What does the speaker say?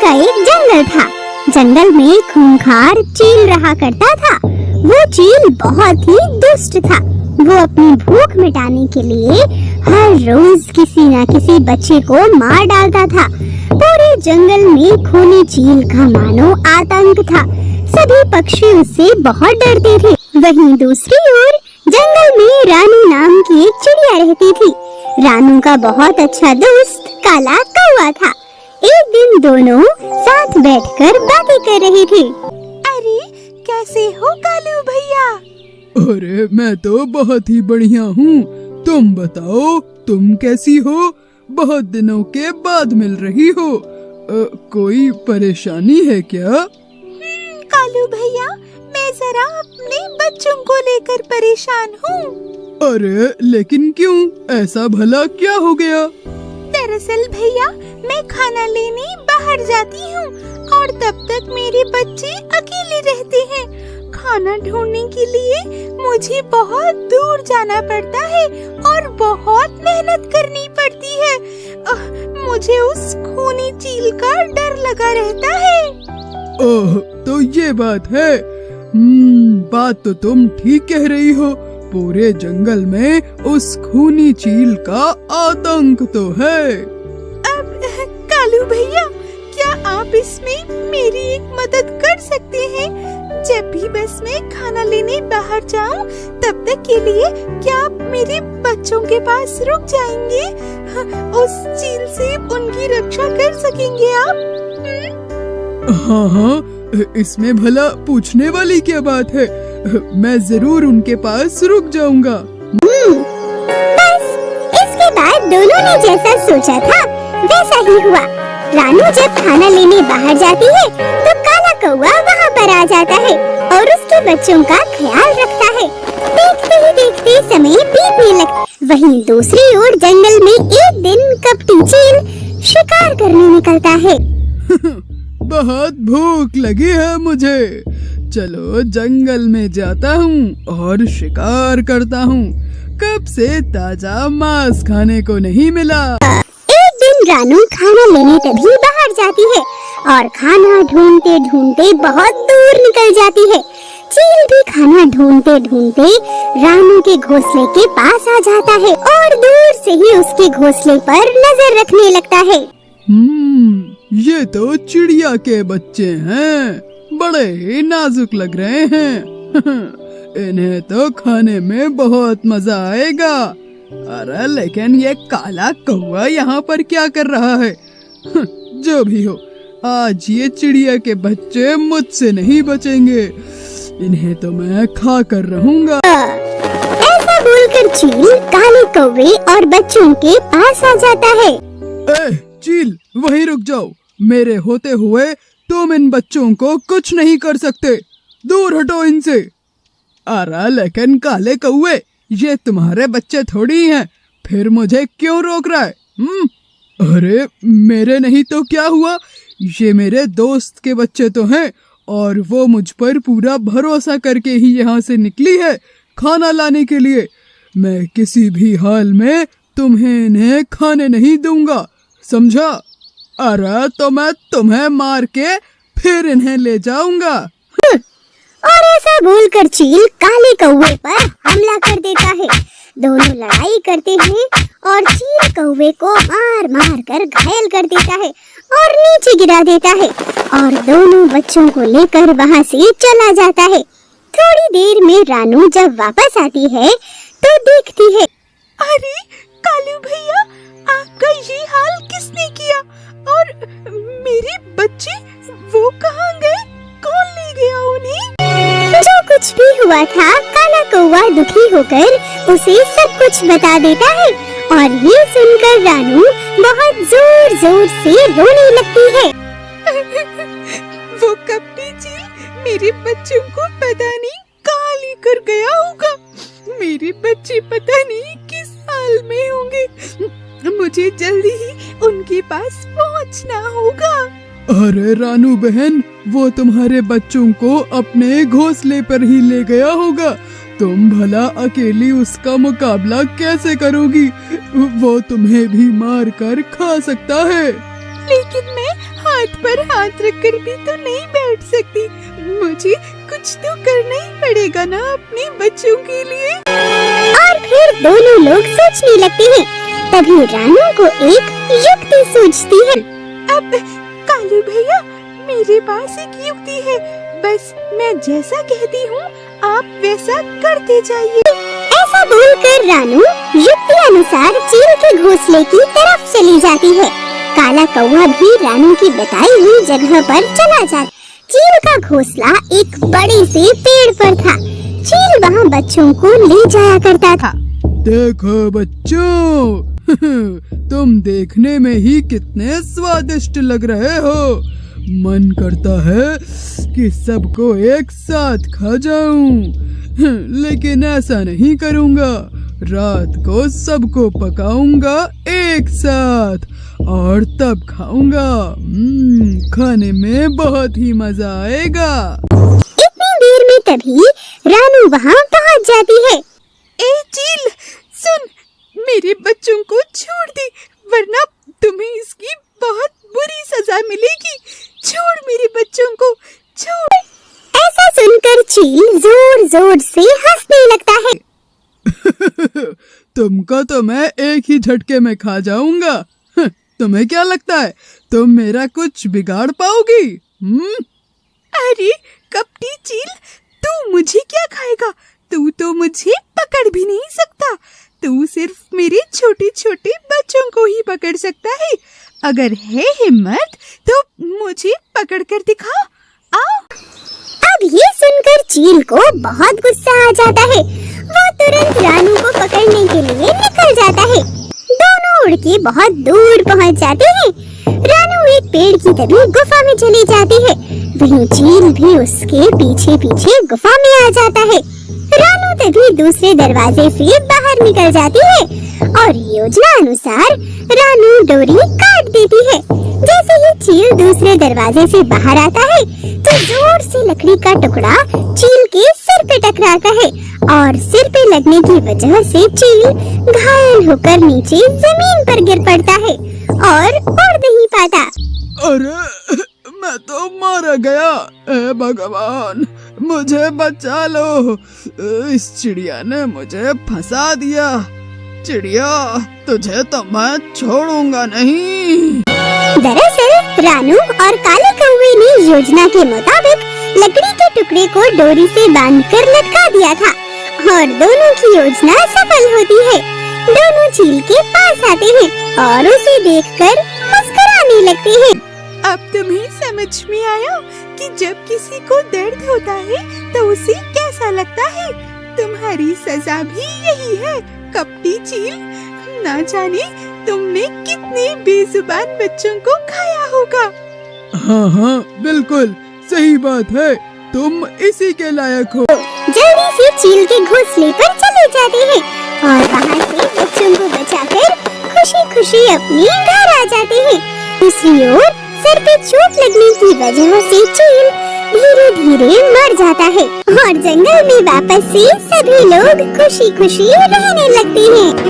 का एक जंगल था। जंगल में खूंखार चील रहा करता था। वो चील बहुत ही दुष्ट था। वो अपनी भूख मिटाने के लिए हर रोज किसी न किसी बच्चे को मार डालता था। पूरे जंगल में खूनी चील का मानो आतंक था। सभी पक्षी उससे बहुत डरते थे। वहीं दूसरी ओर जंगल में रानू नाम की एक चिड़िया रहती थी। रानू का बहुत अच्छा दोस्त काला कौवा था। एक दिन दोनों साथ बैठकर बातें कर रहे थे। अरे कैसे हो कालू भैया? अरे मैं तो बहुत ही बढ़िया हूँ। तुम बताओ, तुम कैसी हो? बहुत दिनों के बाद मिल रही हो। कोई परेशानी है क्या? कालू भैया, मैं जरा अपने बच्चों को लेकर परेशान हूँ। अरे लेकिन क्यों? ऐसा भला क्या हो गया? दरअसल भैया, मैं खाना लेने बाहर जाती हूँ और तब तक मेरे बच्चे अकेले रहते हैं। खाना ढूंढने के लिए मुझे बहुत दूर जाना पड़ता है और बहुत मेहनत करनी पड़ती है। मुझे उस खूनी चील का डर लगा रहता है। ओह, तो ये बात है। बात तो तुम ठीक कह रही हो। पूरे जंगल में उस खूनी चील का आतंक तो है। अब कालू भैया, क्या आप इसमें मेरी एक मदद कर सकते हैं? जब भी बस मैं खाना लेने बाहर जाऊं, तब तक के लिए क्या आप मेरे बच्चों के पास रुक जाएंगे? उस चील से उनकी रक्षा कर सकेंगे आप? हाँ, इसमें भला पूछने वाली क्या बात है। मैं जरूर उनके पास रुक जाऊंगा। बस इसके बाद दोनों ने जैसा सोचा था वैसा ही हुआ। रानू जब खाना लेने बाहर जाती है तो काला कौवा वहाँ पर आ जाता है और उसके बच्चों का ख्याल रखता है। देखते ही देखते समय बीतने लगता। वहीं दूसरी ओर जंगल में एक दिन कपटी चील शिकार करने निकलता है। बहुत भूख लगी है मुझे। चलो जंगल में जाता हूँ और शिकार करता हूँ। कब से ताजा मांस खाने को नहीं मिला। एक दिन रानू खाना लेने तभी बाहर जाती है और खाना ढूंढते ढूंढते बहुत दूर निकल जाती है। चील भी खाना ढूंढते ढूंढते रानू के घोंसले के पास आ जाता है और दूर से ही उसके घोंसले पर नजर रखने लगता है। ये तो चिड़िया के बच्चे हैं। बड़े ही नाजुक लग रहे हैं। इन्हें तो खाने में बहुत मजा आएगा। अरे लेकिन ये काला कौवा यहाँ पर क्या कर रहा है? जो भी हो, आज ये चिड़िया के बच्चे मुझसे नहीं बचेंगे। इन्हें तो मैं खा कर रहूंगा। ऐसा बोलकर चील काले कौवे और बच्चों के पास आ जाता है। चील, वहीं रुक जाओ। मेरे होते हुए तुम इन बच्चों को कुछ नहीं कर सकते। दूर हटो इनसे। अरे लेकिन काले कौवे, ये तुम्हारे बच्चे थोड़ी हैं। फिर मुझे क्यों रोक रहा है? अरे मेरे नहीं तो क्या हुआ? ये मेरे दोस्त के बच्चे तो हैं और वो मुझ पर पूरा भरोसा करके ही यहाँ से निकली है खाना लाने के लिए। मैं किसी भी हाल में तुम्हें इन्हें खाने नहीं दूंगा, समझा? अरे तो मैं तुम्हें मार के फिर इन्हें ले जाऊंगा। और ऐसा बोलकर चील काले कौवे पर हमला कर देता है। दोनों लड़ाई करते हैं और चील कौवे को मार मार कर घायल कर देता है और नीचे गिरा देता है और दोनों बच्चों को लेकर वहाँ से चला जाता है। थोड़ी देर में रानू जब वापस आती है तो देखती है, अरे कालू भैया, आपका ये हाल किसने किया? और मेरे बच्चे वो कहाँ गए? कौन ले गया उन्हें? जो कुछ भी हुआ था काला कौवा दुखी होकर उसे सब कुछ बता देता है और ये सुनकर रानू बहुत जोर जोर से रोने लगती है। वो कपटी चील मेरे बच्चों को पता नहीं कहाँ लेकर गया होगा। मेरे बच्चे पता नहीं किस हाल में होंगे। मुझे जल्दी ही उनके पास पहुंचना होगा। अरे रानू बहन, वो तुम्हारे बच्चों को अपने घोंसले पर ही ले गया होगा। तुम भला अकेली उसका मुकाबला कैसे करोगी? वो तुम्हें भी मार कर खा सकता है। लेकिन मैं हाथ पर हाथ रखकर भी तो नहीं बैठ सकती। मुझे कुछ तो करना ही पड़ेगा ना अपने बच्चों के लिए। और फिर दोनों लोग सोचने लगते हैं। तभी रानू को एक युक्ति सूझती है। अब कालू भैया, मेरे पास एक युक्ति है। बस मैं जैसा कहती हूँ आप वैसा करते जाइए। ऐसा बोलकर रानू युक्ति अनुसार चील के घोंसले की तरफ चली जाती है। काला कौवा भी रानू की बताई हुई जगह पर चला जाता। चील का घोंसला एक बड़े से पेड़ पर था। चील वहाँ बच्चों को ले जाया करता था। देखो बच्चों, तुम देखने में ही कितने स्वादिष्ट लग रहे हो। मन करता है कि सबको एक साथ खा जाऊं, लेकिन ऐसा नहीं करूंगा। रात को सबको पकाऊंगा एक साथ और तब खाऊंगा। खाने में बहुत ही मजा आएगा। इतनी देर में तभी रानू वहाँ पहुँच जाती है। ए चील, सुन, मेरे बच्चों को छोड़ दे, वरना तुम्हें इसकी बहुत बुरी सजा मिलेगी। छोड़ मेरे बच्चों को, छोड़। ऐसा सुनकर चील जोर जोर से हंसने लगता है। तुमको तो मैं एक ही झटके में खा जाऊंगा। तुम्हें क्या लगता है तुम मेरा कुछ बिगाड़ पाओगी? अरे कपटी चील, तू मुझे क्या खाएगा? तू तो मुझे पकड़ भी नहीं सकता। तू सिर्फ मेरे छोटे छोटे बच्चों को ही पकड़ सकता है। अगर है हिम्मत तो मुझे पकड़ कर दिखा। आओ। अब ये सुनकर चील को बहुत गुस्सा आ जाता है। वो तुरंत रानू को पकड़ने के लिए निकल जाता है। दोनों उड़ के बहुत दूर पहुंच जाते हैं। रानू एक पेड़ की तभी गुफा में चली जाती है। वहीं चील भी उसके पीछे पीछे गुफा में आ जाता है। रानू तभी दूसरे दरवाजे से बाहर निकल जाती है और योजना अनुसार रानू डोरी काट देती है। जैसे ही चील दूसरे दरवाजे से बाहर आता है तो जोर से लकड़ी का टुकड़ा चील के सिर पे टकराता है और सिर पे लगने की वजह से चील घायल होकर नीचे जमीन पर गिर पड़ता है और उड़ नहीं पाता। अरे मैं तो मारा गया। ए भगवान, मुझे बचा लो। इस चिड़िया ने मुझे फंसा दिया। चिड़िया, तुझे तो मैं छोड़ूंगा नहीं। दरअसल रानू और काले कौवे ने योजना के मुताबिक लकड़ी के टुकड़े को डोरी से बांधकर लटका दिया था और दोनों की योजना सफल होती है। दोनों चील के पास आते हैं और उसे देखकर मुस्कुराने लगते हैं। अब तुम्हें समझ में आया कि जब किसी को दर्द होता है तो उसे कैसा लगता है। तुम्हारी सजा भी यही है कपटी चील। ना जाने तुमने कितने बेजुबान बच्चों को खाया होगा। हाँ, बिल्कुल सही बात है। तुम इसी के लायक हो। जल्दी से चील के घोंसले पर चले जाते हैं और वहाँ से बच्चों को बचाकर खुशी खुशी अपने घर आ जाते हैं। दूसरी ओर सर पे चोट लगने की वजह से चील धीरे धीरे मर जाता है और जंगल में वापस से सभी लोग खुशी खुशी रहने लगते हैं।